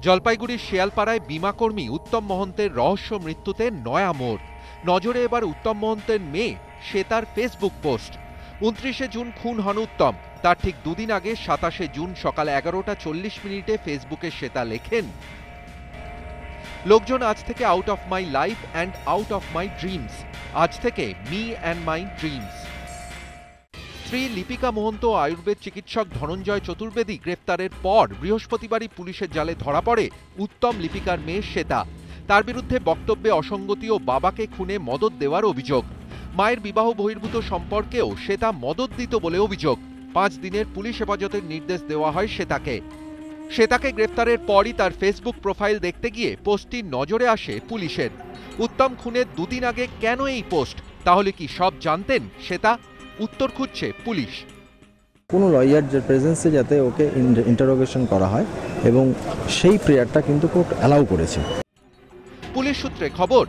জলপাইগুড়ির শিয়ালপাড়ায় বীমাকর্মী উত্তম মহন্তের রহস্য মৃত্যুতে নয়া মোড়। নজরে এবার উত্তম মহন্তের মেয়ে শ্বেতার ফেসবুক পোস্ট। ২৯ জুন খুন হন উত্তম। তার ঠিক দুদিন আগে ২৭ জুন সকাল ১১টা ৪০ ফেসবুকে শ্বেতা লেখেন, লোকজন আজ থেকে out of my life and out of my dreams. আজ থেকে মি অ্যান্ড মাই ড্রিমস। স্ত্রী লিপিকা মহন্ত ও আয়ুর্বেদ চিকিৎসক ধনঞ্জয় চতুর্বেদী গ্রেফতারের পর বৃহস্পতিবারই পুলিশের জালে ধরা পড়ে উত্তম লিপিকার মেয়ে শ্বেতা। তার বিরুদ্ধে বক্তব্যে অসঙ্গতি ও বাবাকে খুনে মদত দেওয়ার অভিযোগ। মায়ের বিবাহ বহির্ভূত সম্পর্কেও শ্বেতা মদত দিত বলে অভিযোগ। ৫ দিনের পুলিশ হেফাজতের নির্দেশ দেওয়া হয় শ্বেতাকে। শ্বেতাকে গ্রেফতারের পরই তার ফেসবুক প্রোফাইল দেখতে গিয়ে পোস্টটি নজরে আসে পুলিশের। উত্তম খুনের দুদিন আগে কেন এই পোস্ট? তাহলে কি সব জানতেন শ্বেতা? উত্তর খুঁজছে পুলিশ। কোনো লয়ার প্রেজেন্সে যাতে ওকে ইন্টারোগেশন করা হয় এবং সেই প্রেয়ারটা কিন্তু কোর্ট অ্যালাউ করেছে। পুলিশ সূত্রে খবর,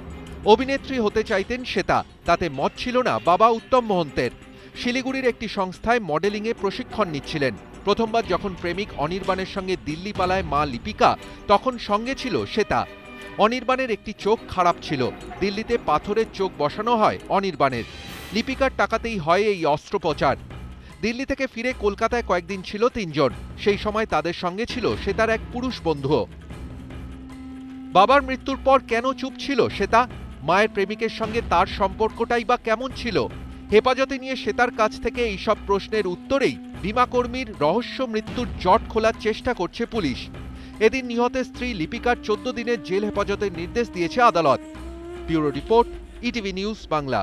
অভিনেত্রী হতে চাইতেন শ্বেতা, তাতে মত ছিল না বাবা উত্তম মহন্তের। শিলিগুড়ির একটি সংস্থায় মডেলিংয়ে প্রশিক্ষণ নিচ্ছিলেন। প্রথমবার যখন প্রেমিক অনির্বাণের সঙ্গে দিল্লি পালায় মা লিপিকা, তখন সঙ্গে ছিল শ্বেতা। অনির্বাণের একটি চোখ খারাপ ছিল। দিল্লিতে পাথরের চোখ বসানো হয় অনির্বাণের। লিপিকার টাকাতেই হয় এই অস্ত্রোপচার। দিল্লি থেকে ফিরে কলকাতায় কয়েকদিন ছিল ৩ জন। সেই সময় তাদের সঙ্গে ছিল শ্বেতার এক পুরুষ বন্ধুও। বাবার মৃত্যুর পর কেন চুপ ছিল শ্বেতা? মায়ের প্রেমিকের সঙ্গে তার সম্পর্কটাই বা কেমন ছিল? হেফাজতে নিয়ে শ্বেতার কাছ থেকে এইসব প্রশ্নের উত্তরেই বীমাকর্মীর রহস্য মৃত্যুর জট খোলার চেষ্টা করছে পুলিশ। এদিন নিহতের স্ত্রী লিপিকার ১৪ দিনের জেল হেফাজতের নির্দেশ দিয়েছে আদালত। Bureau report, ETV news Bangla.